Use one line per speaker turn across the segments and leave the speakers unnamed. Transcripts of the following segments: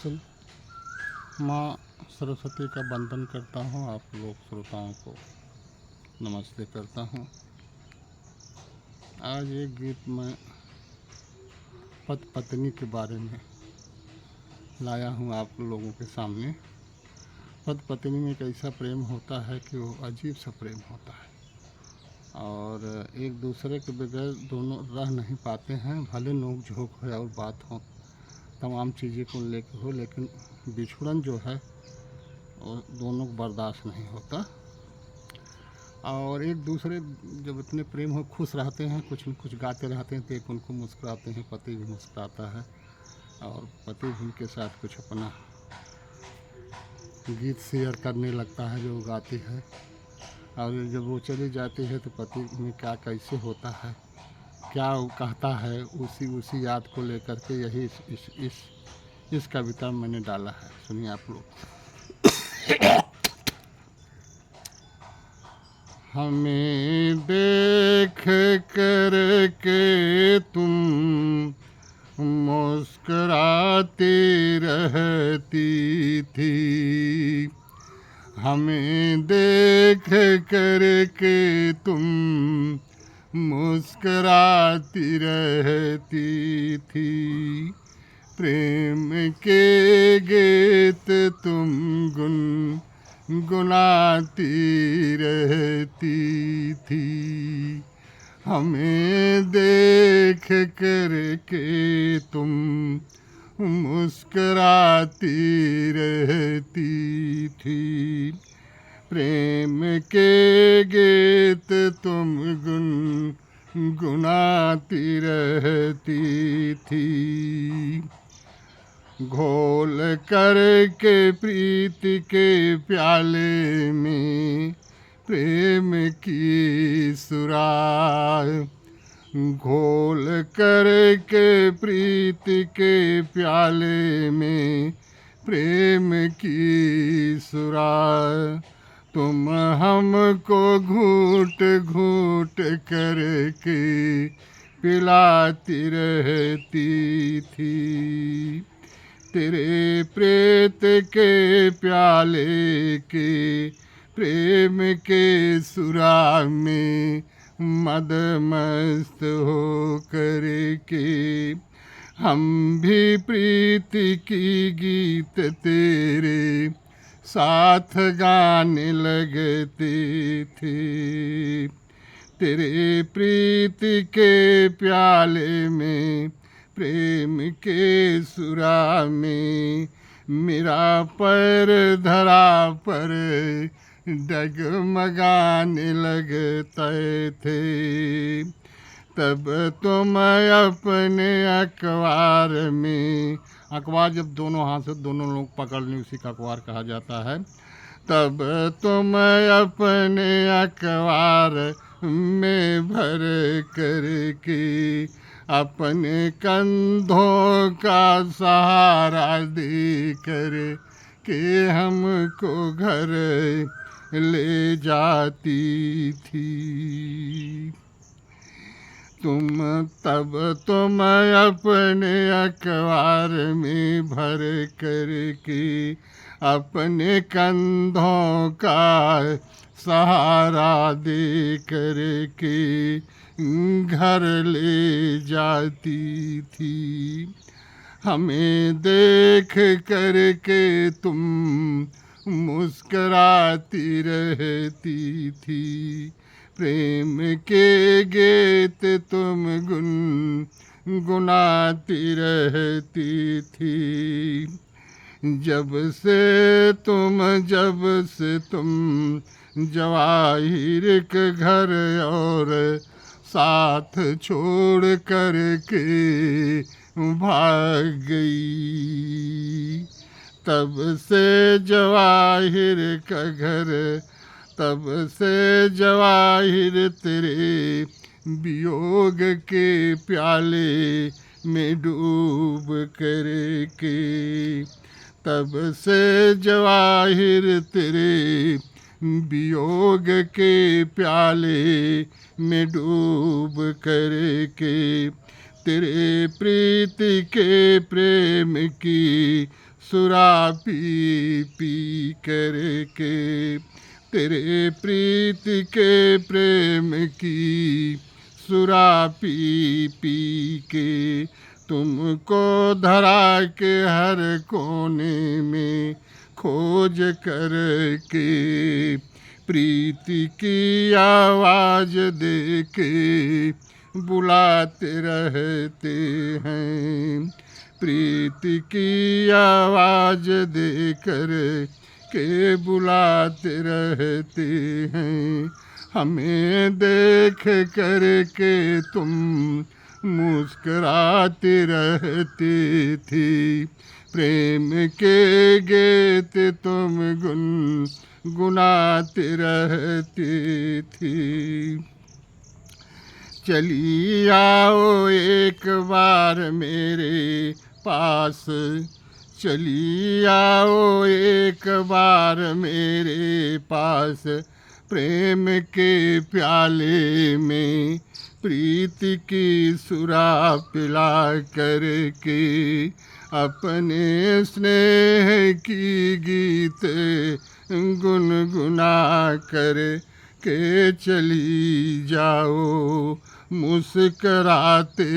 चल माँ सरस्वती का वंदन करता हूँ। आप लोग श्रोताओं को नमस्ते करता हूँ। आज एक गीत मैं पति पत्नी के बारे में लाया हूँ आप लोगों के सामने। पति पत्नी में एक ऐसा प्रेम होता है कि वो अजीब सा प्रेम होता है और एक दूसरे के बगैर दोनों रह नहीं पाते हैं। भले नोक झोंक हो और बात हो, तमाम चीज़ें को लेकर हो, लेकिन बिछड़न जो है वो दोनों को बर्दाश्त नहीं होता। और एक दूसरे जब इतने प्रेम हो खुश रहते हैं, कुछ न कुछ गाते रहते हैं तो एक उनको मुस्कुराते हैं, पति भी मुस्कुराता है और पति भी उनके साथ कुछ अपना गीत शेयर करने लगता है जो गाती है। और जब वो चली जाती है तो पति में क्या कैसे होता है, क्या वो कहता है, उसी याद को लेकर के यही इस कविता मैंने डाला है। सुनिए आप लोग। हमें देख कर के तुम मुस्कुराती रहती थी, हमें देख कर के तुम मुस्कुराती रहती थी। प्रेम के गीत तुम गुनगुनाती रहती थी, हमें देख कर के तुम मुस्कुराती रहती थी। प्रेम के गीत तुम गुनगुनाती रहती थी। घोल करके प्रीति के प्याले में प्रेम की सुराग, घोल करके प्रीति के प्याले में प्रेम की सुराग, तुम हमको घूट घूट करके पिलाती रहती थी। तेरे प्रेत के प्याले के प्रेम के सुराग में मद मस्त हो कर के हम भी प्रीति की गीत तेरे साथ गाने लगते थे। तेरे प्रीति के प्याले में प्रेम के सुरा में मेरा पैर धरा पर डगमगाने लगते थे। तब तुम अपने अखबार में, अखबार जब दोनों हाथ से दोनों लोग पकड़ लें उसी का अखबार कहा जाता है, तब तुम अपने अखबार में भर करके अपने कंधों का सहारा दे कर के हमको घर ले जाती थी। तुम अपने अखबार में भर करके अपने कंधों का सहारा दे करके घर ले जाती थी। हमें देख करके तुम मुस्कुराती रहती थी। प्रेम के गीत तुम गुनगुनाती रहती थी। जब से तुम जवाहिर के घर और साथ छोड़ कर के भाग गई, तब से जवाहिर का घर, तब से जवाहिर तेरे वियोग के प्याले में डूब कर के, तब से जवाहिर तेरे वियोग के प्याले में डूब कर के तेरे प्रीति के प्रेम की सुरा पी पी कर के, तेरे प्रीति के प्रेम की सुरा पी पी के, तुमको धरा के हर कोने में खोज कर के, प्रीति की आवाज दे के बुलाते रहते हैं, प्रीति की आवाज दे कर के बुलाते रहते हैं। हमें देख कर के तुम मुस्कुराते रहते थे, प्रेम के गीत तुम गुनगुनाते रहते थे। चली आओ एक बार मेरे पास, चली आओ एक बार मेरे पास, प्रेम के प्याले में प्रीति की सुरा पिला कर के, अपने स्नेह की गीत गुनगुना कर के चली जाओ मुस्कराते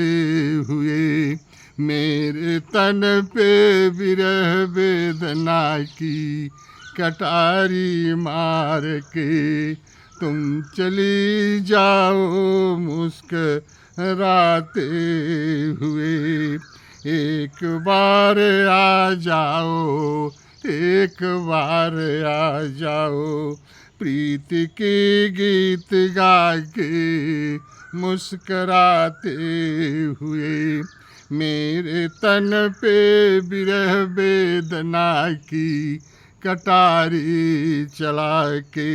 हुए, मेरे तन पे विरह वेदना की कटारी मार के तुम चली जाओ मुस्कराते हुए। एक बार आ जाओ, एक बार आ जाओ, प्रीति की गीत गा के मुस्कराते हुए, मेरे तन पे विरह वेदना की कटारी चला के,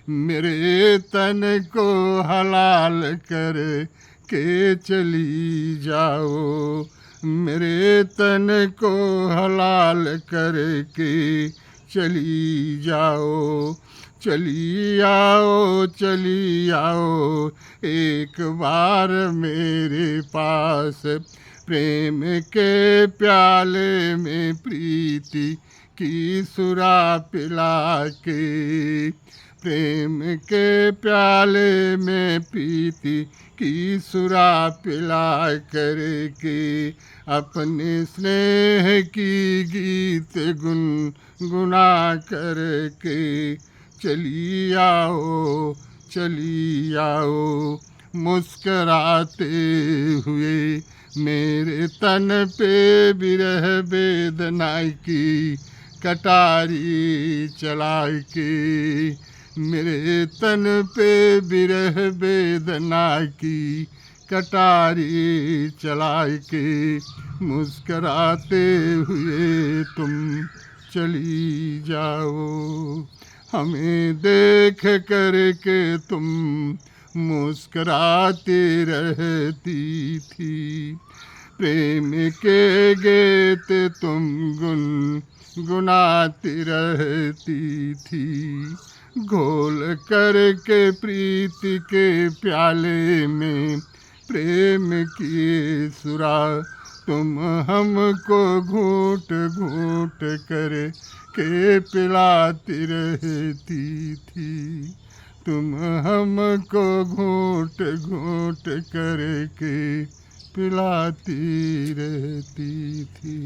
मेरे तन को हलाल कर के चली जाओ, मेरे तन को हलाल कर के चली जाओ। चली आओ, चली आओ एक बार मेरे पास, प्रेम के प्याले में प्रीति की सुरा पिला के, प्रेम के प्याले में प्रीति की सुरा पिला कर के, अपने स्नेह की गीत गुनगुना कर के चली आओ, चली आओ मुस्कराते हुए, मेरे तन पे विरह वेदना की कटारी चला के, मेरे तन पे विरह वेदना की कटारी चला के, मुस्कराते हुए तुम चली जाओ। हमें देख कर के तुम मुस्कराती रहती थी, प्रेम के गीत तुम गुनगुनाती रहती थी, घोल कर के प्रीति के प्याले में प्रेम की सुरा तुम हमको घूंट घूंट कर के पिलाती रहती थी, तुम हमको घूंट घूंट कर के पिलाती रहती थी।